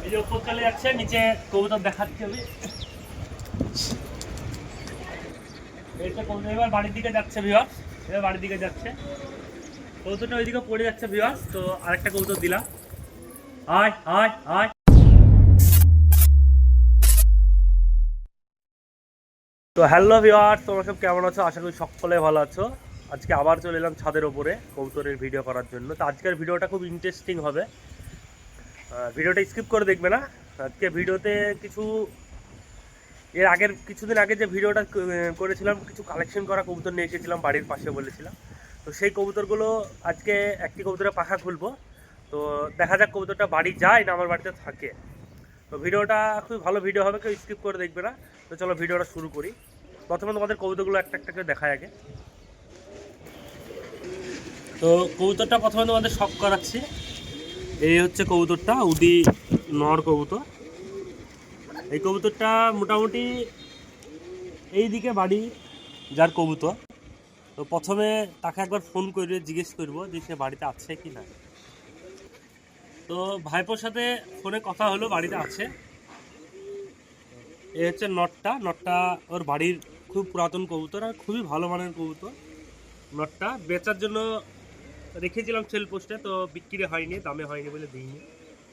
এই যে উপর চলে যাচ্ছে, নিচে কবুতর দেখাচ্ছি আমি। এইটা কবুতর এবার বাড়ির দিকে যাচ্ছে ভিউয়ার্স, এবার বাড়ির দিকে যাচ্ছে। কবুতরটা ওইদিকে পড়ে যাচ্ছে ভিউয়ার্স। তো আরেকটা কবুতর দিলাম। আয় আয় আয়। তো হ্যালো ভিউয়ার্স, তোমরা সব কেমন আছো? আশা করি সকলে ভালো আছো। আজকে আবার চলে এলাম ছাদের ওপরে কবুতরের ভিডিও করার জন্য। তো আজকের ভিডিওটা খুব ইন্টারেস্টিং হবে, ভিডিওটা স্কিপ করে দেখবে না। আজকে ভিডিওতে কিছু এর আগের কিছুদিন আগে যে ভিডিওটা করেছিলাম, কিছু কালেকশন করা কবুতর নিয়ে এসেছিলাম বাড়ির পাশে বলেছিলাম। তো সেই কবুতরগুলো আজকে একটি কবুতরের পাখা খুলবো। তো দেখা যাক কবুতরটা বাড়ি যায় না আমার বাড়িতে থাকে। তো ভিডিওটা খুবই ভালো ভিডিও হবে, কেউ স্কিপ করে দেখবে না। তো চলো ভিডিওটা শুরু করি। প্রথমে তোমাদের কবুতরগুলো একটা একটা করে দেখায় আগে। তো কবুতরটা প্রথমে তোমাদের শখ করাচ্ছি। এই হচ্ছে কবুতরটা, উদি নর কবুতর। এই কবুতরটা মোটামুটি এই দিকে বাড়ি যার কবুতর। তো প্রথমে তাকে একবার ফোন করে জিজ্ঞেস করবো যে সে বাড়িতে আছে কি না। তো ভাইপোর সাথে ফোনে কথা হলো, বাড়িতে আছে। এই হচ্ছে নটটা ওর বাড়ির খুব পুরাতন কবুতর আর খুবই ভালো মানের কবুতর। নটটা বেচার জন্য রেখেছিলাম সেল পোস্টে, তো বিক্রি হয়নি, দামে হয়নি বলে দিইনি।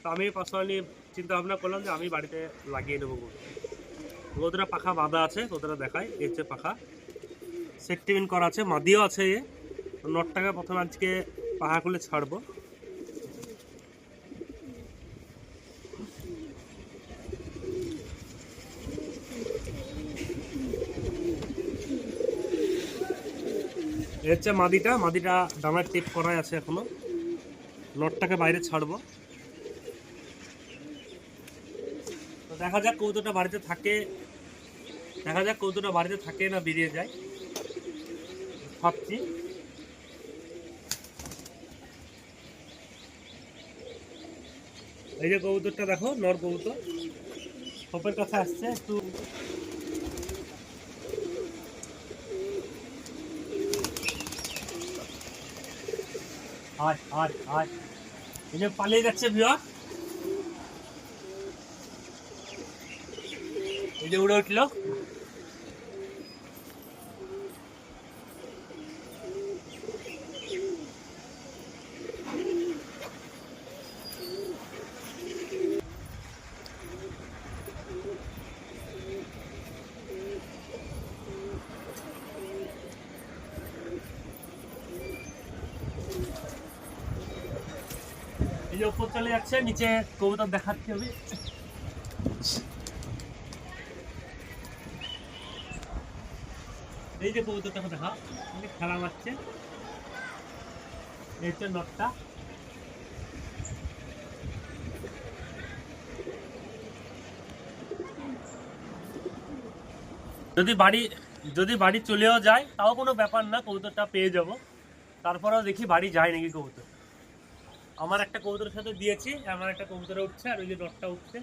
তো আমি পার্সোনালি চিন্তা ভাবনা করলাম যে আমি বাড়িতে লাগিয়ে নেবো কবুতরটা। পাখা বাঁধা আছে, কবুতরটা দেখায়। এই হচ্ছে পাখা, সেটমেন্ট করা আছে, মাদিও আছে। নটটাকে প্রথমে আজকে পাখা খুলে ছাড়বো। এই হচ্ছে মাদিটা ডানার টেপ করাই আছে এখনো। নটটাকে বাইরে ছাড়বো। তো দেখা যাক কবুতরটা বাড়িতে থাকে না বেরিয়ে যায়, ভাবছি। এই যে কবুতরটা দেখো, নর কবুতর খোপের কাছে আসছে একটু। আয় আয় আয়। এই যে পালিয়ে যাচ্ছে ভিউয়ার, এই যে উড়ে উঠলো। এই যে উপর চলে যাচ্ছে, নিচে কবুতর দেখাচ্ছি আমি। এই যে কবুতরটাকে দেখা, খেলা মারছে। এই হচ্ছে নটটা। যদি বাড়ি চলেও যায় তাও কোনো ব্যাপার না, কবুতরটা পেয়ে যাব। তারপরেও দেখি বাড়ি যায় নাকি কবুতর। আমার একটা কবুতরের সাথে দিয়েছি, আমার একটা কবুতরে উঠছে আর ওই যে নটটা উঠছে।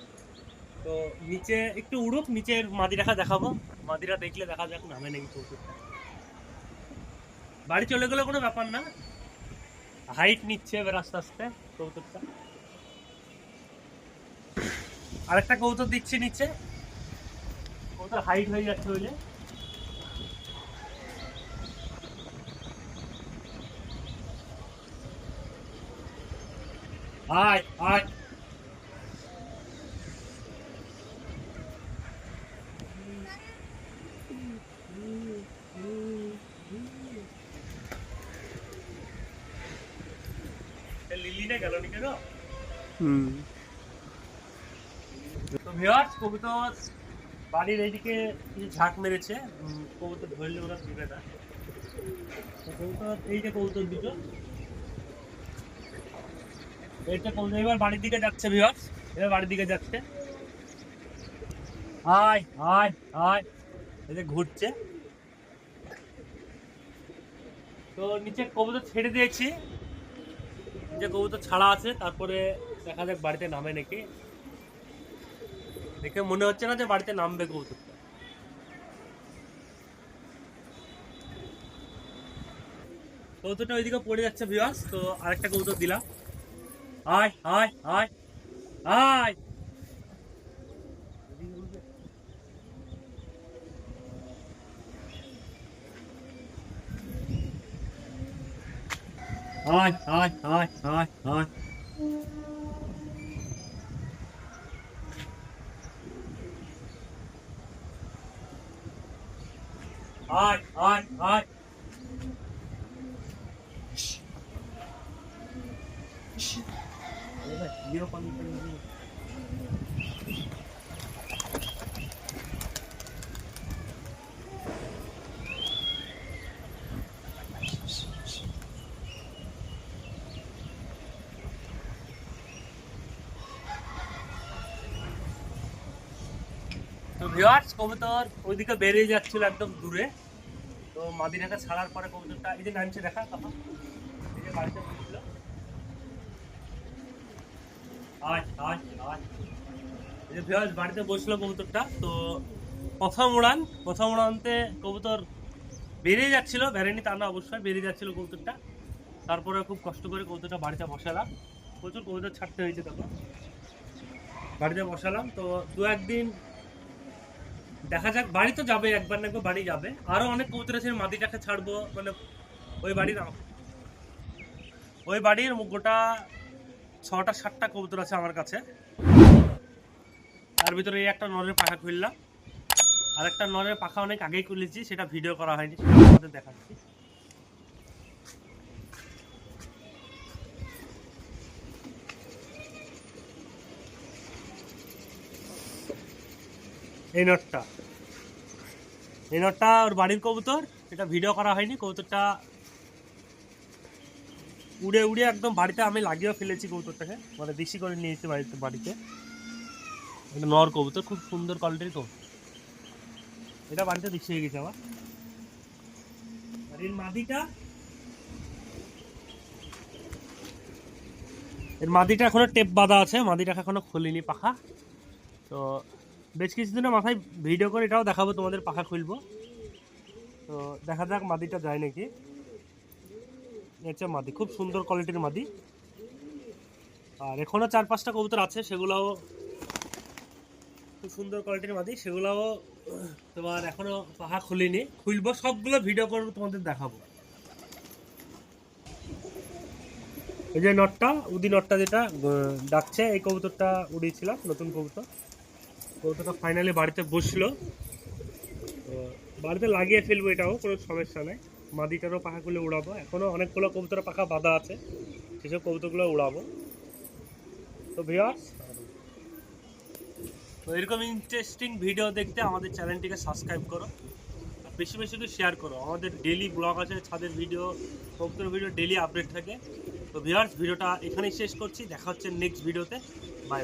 তো নিচে একটু উড়ুক, নিচের মাদিরাখা দেখাবো। মাদিরা দেখলে দেখা যাক নামে নাকি কবুতরটা। বাড়ি চলে গেলে কোনো ব্যাপার না, হাইট নিচ্ছে এবার আস্তে আস্তে কবুতরটা। আরেকটা কবুতর দিচ্ছি নিচে, কবুতর হাইট হয়ে যাচ্ছে বলে। আয় আয়। লিলিনে গেল নি কেন? তো ভিউয়ার্স, কবুতর বাড়ির এইদিকে কিছু ঝাঁক মেরেছে, কবুতর ধরলে ওরা দিবে না। তো কবুতর, এই যে কবুতর দুটো, এইটা কবুতর এবার বাড়ির দিকে যাচ্ছে ভিউয়ার্স, এবার বাড়ির দিকে যাচ্ছে। আয় আয় আয়। এই যে ঘুরছে। তো নিচে কবুতর ছেড়ে দিয়েছি, নিচে কবুতর ছাড়া আছে। তারপরে দেখা যাক বাড়িতে নামে নাকি। দেখে মনে হচ্ছে না যে বাড়িতে নামবে কবুতরটা। কবুতরটা ওইদিকে পড়ে যাচ্ছে ভিউয়ার্স। তো আরেকটা কবুতর দিলাম। আয় আয় আয় আয়। আয় আয় আয় আয় আয় আয় আয় আয় তো ভিউয়ার্স কবুতর ওইদিকে বেরিয়ে যাচ্ছিল একদম দূরে। তো মাদিনাকে ছাড়ার পরে কবুতরটা এই যে নামছে দেখা তখন এই যে বাড়িতে বসছিল আজ আজ আজ এই যে ভিউয়ার্স বাড়িতে বসলো কবুতরটা। তো প্রথম উড়ানতে কবুতর বেরিয়ে যাচ্ছিল, বেরেনি তা না অবশ্যই বেরিয়ে যাচ্ছিল কবুতরটা। তারপরে খুব কষ্ট করে কবুতরটা বাড়িতে বসালাম, প্রচুর কবুতর ছাড়তে হয়েছে তখন বাড়িতে বসালাম। তো দু একদিন দেখা যাক, বাড়ি তো যাবে একবার না একবার বাড়ি যাবে। আরো অনেক কবুতর আছে মাদিটাকে ছাড়বো, মানে ওই বাড়ির গোটা 6টা 7টা কবুতর আছে আমার কাছে। তার ভিতরে এই একটা নরের পাখা খুললাম, আর একটা নরের পাখা অনেক আগেই খুলেছি, সেটা ভিডিও করা হয়নি, সেটা আপনাদের দেখাচ্ছি। এই নটটা ওর বাড়ির কবুতর, এটা ভিডিও করা হয়নি। কবুতরটা উড়ে উড়ে একদম বাড়িতে আমি লাগিয়েও ফেলেছি কবুতরটাকে, মানে দেশি করে নিয়েছি বাড়িতে। এটা নর কবুতর, খুব সুন্দর কোয়ালিটির কবুতর, এটা বাড়িতে দেশি হয়ে গেছে আমার। আর এর মাদিটা এখনো টেপ বাঁধা আছে, মাদিটাকে এখনো খুলিনি পাখা। তো বেশ কিছুদিনের মাথায় ভিডিও করে এটাও দেখাবো তোমাদের, পাখা খুলবো। তো দেখা যাক মাদিটা যায় নাকি। মাদি খুব সুন্দর কোয়ালিটির মাদি। আর এখনো 4-5টা কবুতর আছে, সেগুলোও খুব সুন্দর কোয়ালিটির মাদি, সেগুলোও তোমার এখনো পাখা খুলিনি, খুলবো, সবগুলো ভিডিও করবো তোমাদের দেখাবো। এই যে নটটা যেটা ডাকছে, এই কবুতরটা উড়িয়েছিলাম, নতুন কবুতরটা ফাইনালি বাড়িতে বসলো। তো বাড়িতে লাগিয়ে ফেলবো, এটাও কোনো সমস্যা নেই। মাদিটারও পাখাগুলো উড়াবো, এখনো অনেকগুলো কবুতরের পাখা বাঁধা আছে, সেসব কবুতরগুলো উড়াবো। তো ভিউয়ার্স, তো এরকম ইন্টারেস্টিং ভিডিও দেখতে আমাদের চ্যানেলটিকে সাবস্ক্রাইব করো, আর বেশি বেশি করে শেয়ার করো। আমাদের ডেলি ব্লগ আছে, ছাদের ভিডিও, কবুতর ভিডিও ডেলি আপডেট থাকে। তো ভিউয়ার্স, ভিডিওটা এখানেই শেষ করছি, দেখা হচ্ছে নেক্সট ভিডিওতে। বাই।